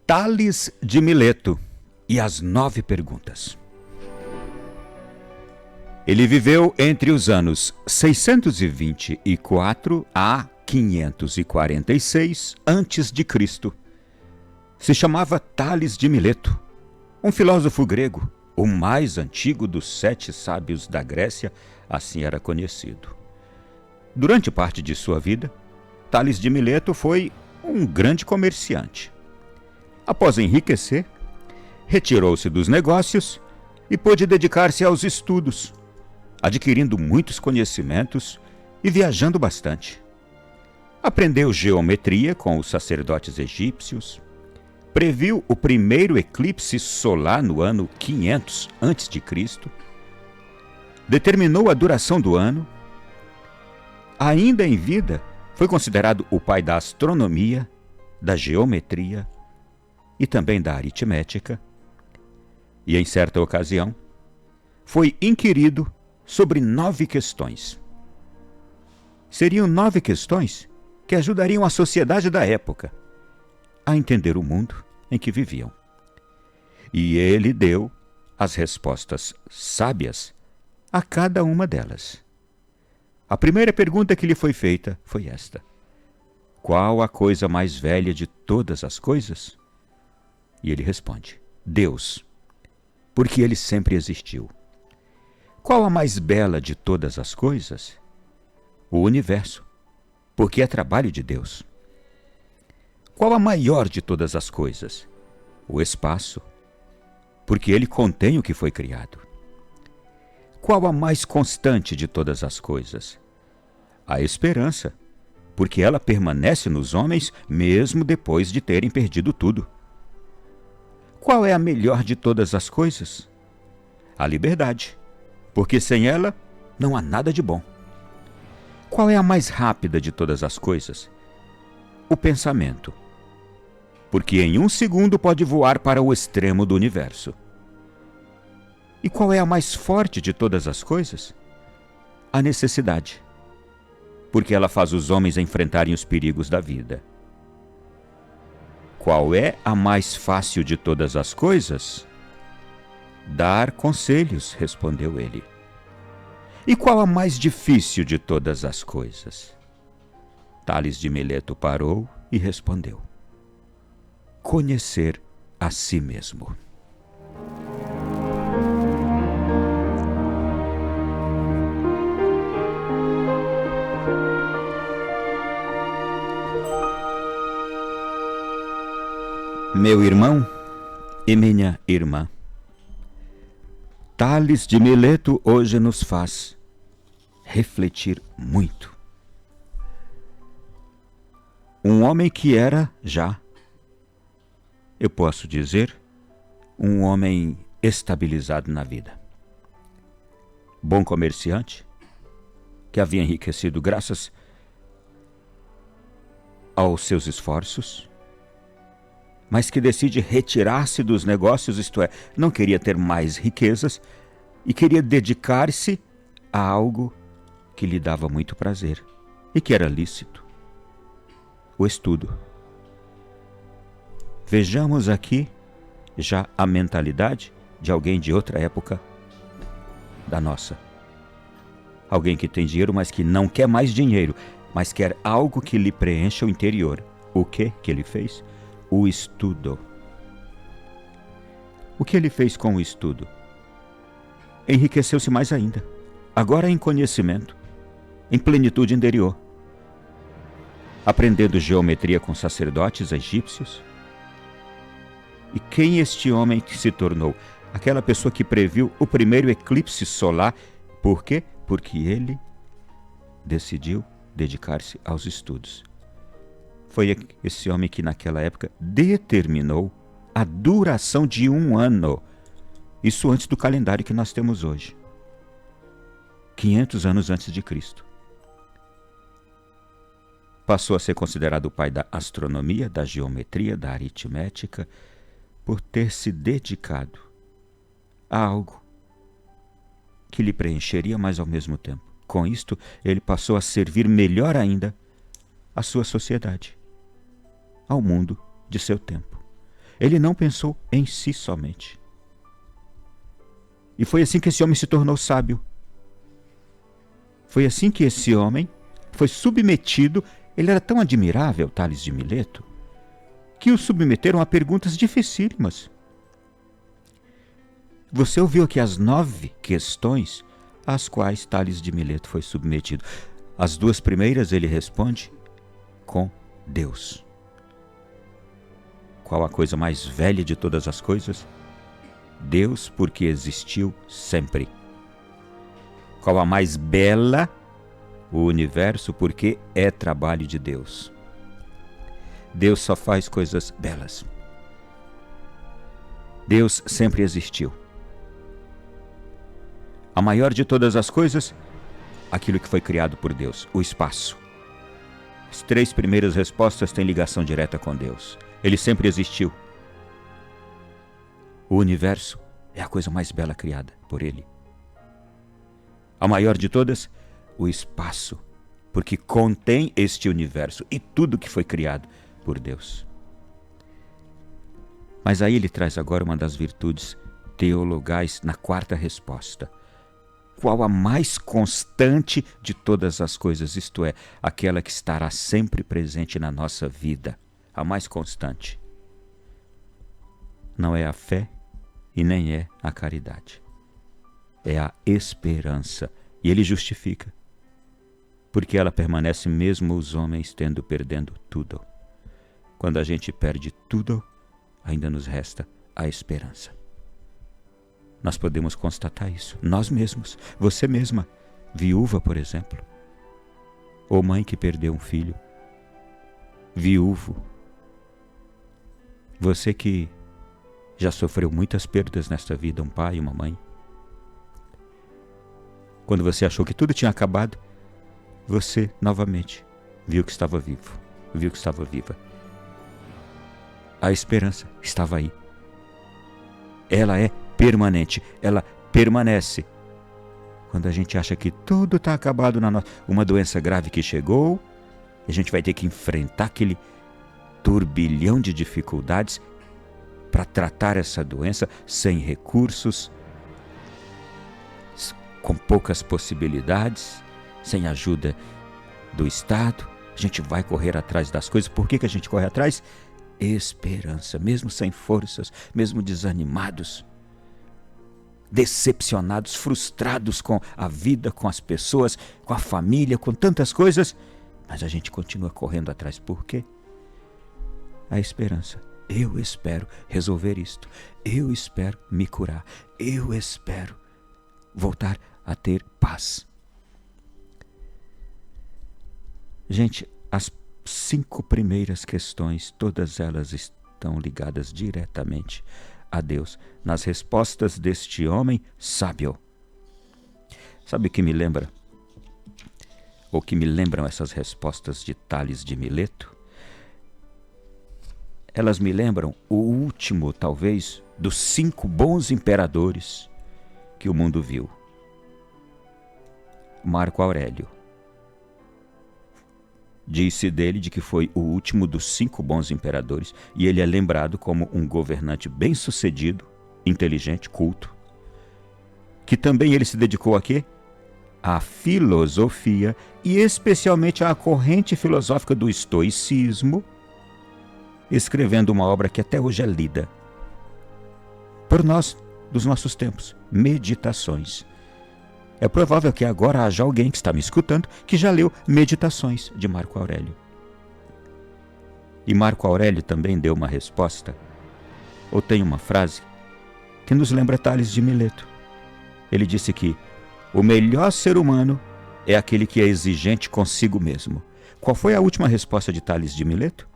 Tales de Mileto e as 9 perguntas. Ele viveu entre os anos 624 a 546 a.C. Se chamava Tales de Mileto, um filósofo grego, o mais antigo dos 7 sábios da Grécia, assim era conhecido. Durante parte de sua vida, Tales de Mileto foi um grande comerciante. Após enriquecer, retirou-se dos negócios e pôde dedicar-se aos estudos, adquirindo muitos conhecimentos e viajando bastante. Aprendeu geometria com os sacerdotes egípcios, previu o primeiro eclipse solar no ano 500 a.C., determinou a duração do ano. Ainda em vida, foi considerado o pai da astronomia, da geometria e também da aritmética, e em certa ocasião foi inquirido sobre 9 questões. Seriam 9 questões que ajudariam a sociedade da época a entender o mundo em que viviam. E ele deu as respostas sábias a cada uma delas. A primeira pergunta que lhe foi feita foi esta: qual a coisa mais velha de todas as coisas? E ele responde: Deus, porque ele sempre existiu. Qual a mais bela de todas as coisas? O universo, porque é trabalho de Deus. Qual a maior de todas as coisas? O espaço, porque ele contém o que foi criado. Qual a mais constante de todas as coisas? A esperança, porque ela permanece nos homens mesmo depois de terem perdido tudo. Qual é a melhor de todas as coisas? A liberdade, porque sem ela não há nada de bom. Qual é a mais rápida de todas as coisas? O pensamento, porque em 1 segundo pode voar para o extremo do universo. E qual é a mais forte de todas as coisas? A necessidade, porque ela faz os homens enfrentarem os perigos da vida. Qual é a mais fácil de todas as coisas? Dar conselhos, respondeu ele. E qual a mais difícil de todas as coisas? Tales de Mileto parou e respondeu: conhecer a si mesmo. Meu irmão e minha irmã, Tales de Mileto hoje nos faz refletir muito. Um homem que era já, eu posso dizer, um homem estabilizado na vida. Bom comerciante, que havia enriquecido graças aos seus esforços, mas que decide retirar-se dos negócios, isto é, não queria ter mais riquezas e queria dedicar-se a algo que lhe dava muito prazer e que era lícito: o estudo. Vejamos aqui já a mentalidade de alguém de outra época da nossa. Alguém que tem dinheiro, mas que não quer mais dinheiro, mas quer algo que lhe preencha o interior. O que ele fez? O estudo. O que ele fez com o estudo? Enriqueceu-se mais ainda, agora em conhecimento, em plenitude interior, aprendendo geometria com sacerdotes egípcios. E quem este homem que se tornou? Aquela pessoa que previu o primeiro eclipse solar. Por quê? Porque ele decidiu dedicar-se aos estudos. Foi esse homem que naquela época determinou a duração de 1 ano. Isso antes do calendário que nós temos hoje. 500 anos antes de Cristo. Passou a ser considerado o pai da astronomia, da geometria, da aritmética, por ter se dedicado a algo que lhe preencheria, mas ao mesmo tempo. Com isto, ele passou a servir melhor ainda a sua sociedade, ao mundo de seu tempo. Ele não pensou em si somente. E foi assim que esse homem se tornou sábio. Foi assim que esse homem foi submetido. Ele era tão admirável, Tales de Mileto, que o submeteram a perguntas dificílimas. Você ouviu aqui as 9 questões às quais Tales de Mileto foi submetido. As 2 primeiras ele responde com Deus. Qual a coisa mais velha de todas as coisas? Deus, porque existiu sempre. Qual a mais bela? O universo, porque é trabalho de Deus. Deus só faz coisas belas. Deus sempre existiu. A maior de todas as coisas, aquilo que foi criado por Deus, o espaço. As 3 primeiras respostas têm ligação direta com Deus. Ele sempre existiu. O universo é a coisa mais bela criada por Ele. A maior de todas, o espaço, porque contém este universo e tudo que foi criado por Deus. Mas aí ele traz agora uma das virtudes teologais na 4ª resposta. Qual a mais constante de todas as coisas, isto é, aquela que estará sempre presente na nossa vida, a mais constante? Não é a fé e nem é a caridade. É a esperança. E ele justifica. Porque ela permanece mesmo os homens perdendo tudo. Quando a gente perde tudo, ainda nos resta a esperança. Nós podemos constatar isso, nós mesmos, você mesma, viúva, por exemplo, ou mãe que perdeu um filho, viúvo, você que já sofreu muitas perdas nesta vida, um pai, uma mãe. Quando você achou que tudo tinha acabado, você novamente viu que estava vivo, viu que estava viva. A esperança estava aí. Ela é permanente, ela permanece. Quando a gente acha que tudo está acabado na nossa... Uma doença grave que chegou, a gente vai ter que enfrentar aquele turbilhão de dificuldades para tratar essa doença sem recursos, com poucas possibilidades, sem ajuda do Estado. A gente vai correr atrás das coisas. Por que a gente corre atrás? Esperança, mesmo sem forças, mesmo desanimados, decepcionados, frustrados com a vida, com as pessoas, com a família, com tantas coisas, mas a gente continua correndo atrás. Por quê? A esperança. Eu espero resolver isto. Eu espero me curar. Eu espero voltar a ter paz. Gente, as 5 primeiras questões, todas elas estão ligadas diretamente a Deus, nas respostas deste homem sábio. Sabe o que me lembra? Ou que me lembram essas respostas de Tales de Mileto? Elas me lembram o último, talvez, dos 5 bons imperadores que o mundo viu. Marco Aurélio. Disse dele de que foi o último dos 5 bons imperadores, e ele é lembrado como um governante bem-sucedido, inteligente, culto, que também ele se dedicou a quê? À filosofia, e especialmente à corrente filosófica do estoicismo, escrevendo uma obra que até hoje é lida por nós, dos nossos tempos, Meditações. É provável que agora haja alguém que está me escutando que já leu Meditações de Marco Aurélio. E Marco Aurélio também deu uma resposta, ou tem uma frase, que nos lembra Tales de Mileto. Ele disse que o melhor ser humano é aquele que é exigente consigo mesmo. Qual foi a última resposta de Tales de Mileto?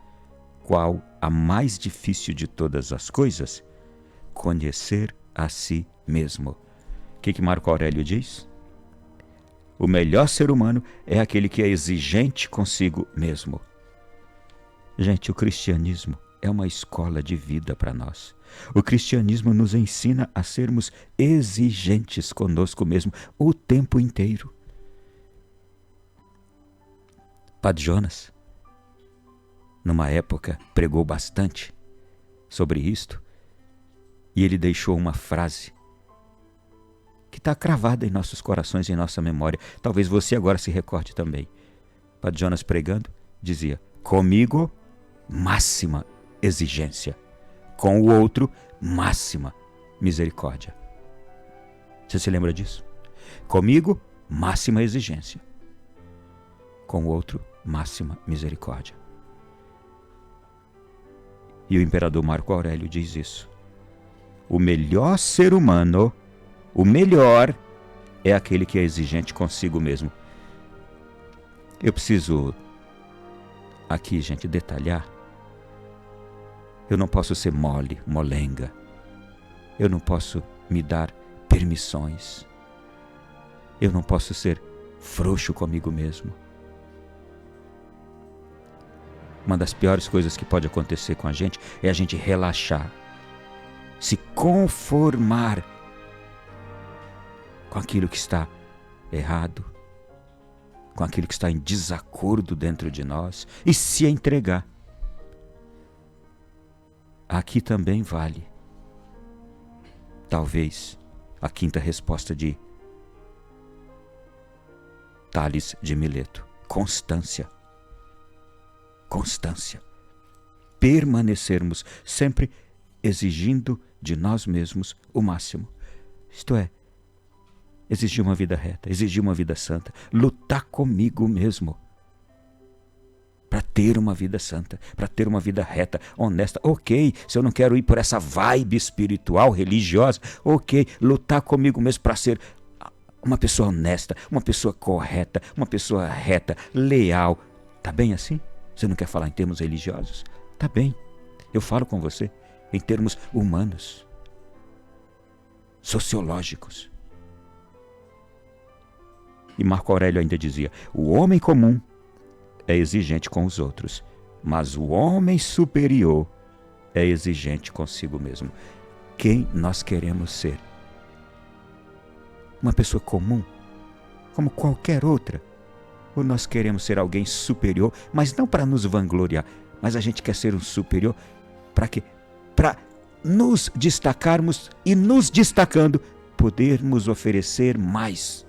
Qual a mais difícil de todas as coisas? Conhecer a si mesmo. O que Marco Aurélio diz? O melhor ser humano é aquele que é exigente consigo mesmo. Gente, o cristianismo é uma escola de vida para nós. O cristianismo nos ensina a sermos exigentes conosco mesmo o tempo inteiro. Padre Jonas, numa época, pregou bastante sobre isto, e ele deixou uma frase que está cravada em nossos corações e em nossa memória. Talvez você agora se recorde também. Padre Jonas pregando, dizia: comigo, máxima exigência. Com o outro, máxima misericórdia. Você se lembra disso? Comigo, máxima exigência. Com o outro, máxima misericórdia. E o imperador Marco Aurélio diz isso. O melhor ser humano, o melhor, é aquele que é exigente consigo mesmo. Eu preciso aqui, gente, detalhar. Eu não posso ser molenga. Eu não posso me dar permissões. Eu não posso ser frouxo comigo mesmo. Uma das piores coisas que pode acontecer com a gente é a gente relaxar, se conformar com aquilo que está errado, com aquilo que está em desacordo dentro de nós e se entregar. Aqui também vale, talvez, a quinta resposta de Tales de Mileto: constância. Constância. Permanecermos sempre exigindo de nós mesmos o máximo. Isto é, exigir uma vida reta, exigir uma vida santa, lutar comigo mesmo para ter uma vida santa, para ter uma vida reta, honesta. Ok, se eu não quero ir por essa vibe espiritual, religiosa, ok, lutar comigo mesmo para ser uma pessoa honesta, uma pessoa correta, uma pessoa reta, leal. Tá bem assim? Você não quer falar em termos religiosos? Tá bem, eu falo com você em termos humanos, sociológicos. E Marco Aurélio ainda dizia: o homem comum é exigente com os outros, mas o homem superior é exigente consigo mesmo. Quem nós queremos ser? Uma pessoa comum, como qualquer outra? Ou nós queremos ser alguém superior, mas não para nos vangloriar, mas a gente quer ser um superior para quê? Para nos destacarmos e, nos destacando, podermos oferecer mais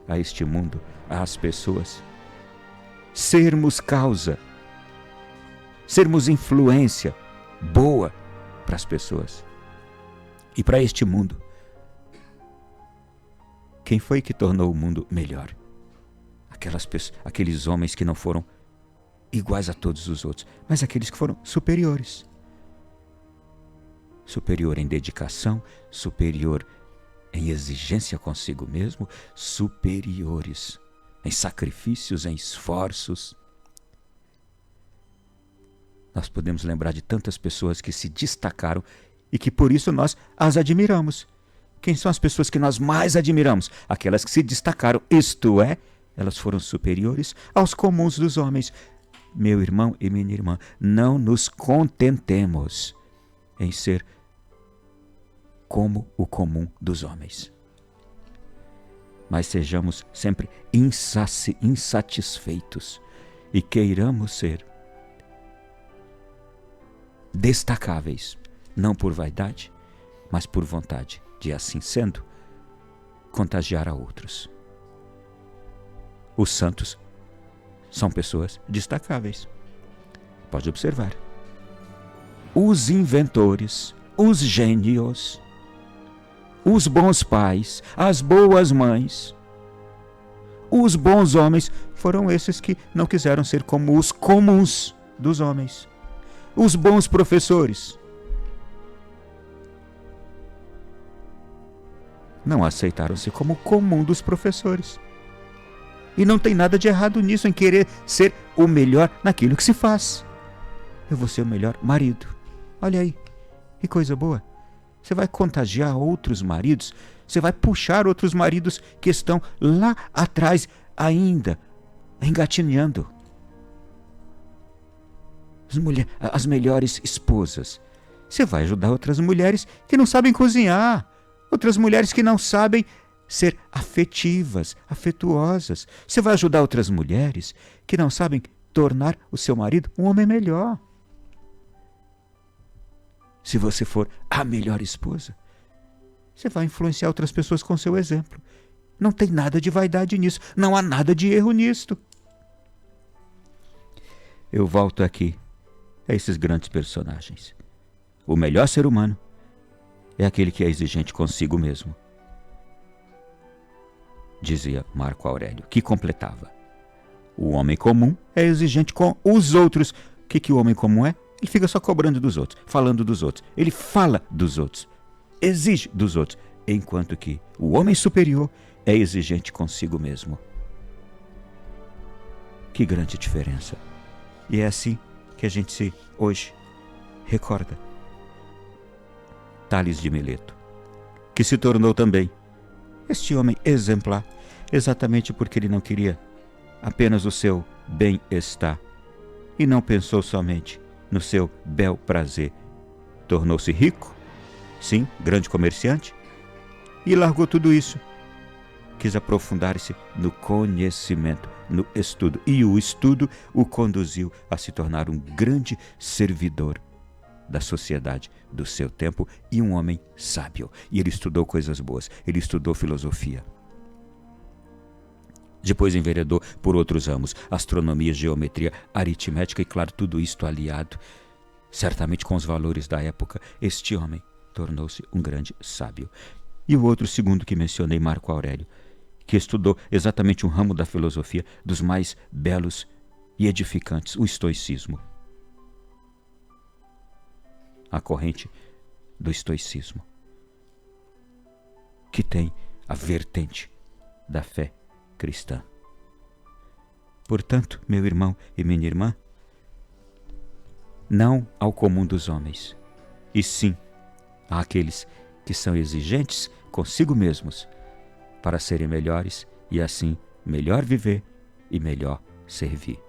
a este mundo, às pessoas. Sermos causa, sermos influência boa para as pessoas e para este mundo. Quem foi que tornou o mundo melhor? Aqueles homens que não foram iguais a todos os outros, mas aqueles que foram superiores. Superior em dedicação, superior em exigência consigo mesmo, superiores em sacrifícios, em esforços. Nós podemos lembrar de tantas pessoas que se destacaram e que por isso nós as admiramos. Quem são as pessoas que nós mais admiramos? Aquelas que se destacaram, isto é, elas foram superiores aos comuns dos homens. Meu irmão e minha irmã, não nos contentemos em ser como o comum dos homens, mas sejamos sempre insatisfeitos e queiramos ser destacáveis, não por vaidade, mas por vontade de, assim sendo, contagiar a outros. Os santos são pessoas destacáveis. Pode observar. Os inventores, os gênios, os bons pais, as boas mães, os bons homens foram esses que não quiseram ser como os comuns dos homens. Os bons professores não aceitaram ser como o comum dos professores. E não tem nada de errado nisso, em querer ser o melhor naquilo que se faz. Eu vou ser o melhor marido. Olha aí, que coisa boa. Você vai contagiar outros maridos, você vai puxar outros maridos que estão lá atrás ainda, engatinhando. As melhores esposas. Você vai ajudar outras mulheres que não sabem cozinhar, outras mulheres que não sabem ser afetivas, afetuosas. Você vai ajudar outras mulheres que não sabem tornar o seu marido um homem melhor. se você for a melhor esposa, você vai influenciar outras pessoas com seu exemplo. Não tem nada de vaidade nisso, não há nada de erro nisto. Eu volto aqui a esses grandes personagens. O melhor ser humano é aquele que é exigente consigo mesmo, dizia Marco Aurélio, que completava: o homem comum é exigente com os outros. O que o homem comum é? Ele fica só cobrando dos outros, falando dos outros. Ele fala dos outros, exige dos outros, enquanto que o homem superior é exigente consigo mesmo. Que grande diferença! E é assim que a gente hoje recorda Tales de Mileto, que se tornou também este homem exemplar, exatamente porque ele não queria apenas o seu bem-estar e não pensou somente no seu bel prazer. Tornou-se rico, sim, grande comerciante, e largou tudo isso. Quis aprofundar-se no conhecimento, no estudo, e o estudo o conduziu a se tornar um grande servidor da sociedade do seu tempo e um homem sábio. E ele estudou coisas boas, ele estudou filosofia. Depois enveredou por outros ramos, astronomia, geometria, aritmética e, claro, tudo isto aliado, certamente com os valores da época. Este homem tornou-se um grande sábio. E o outro segundo que mencionei, Marco Aurélio, que estudou exatamente um ramo da filosofia dos mais belos e edificantes, o estoicismo. A corrente do estoicismo, que tem a vertente da fé cristã. Portanto, meu irmão e minha irmã, não ao comum dos homens, e sim àqueles que são exigentes consigo mesmos para serem melhores e assim melhor viver e melhor servir.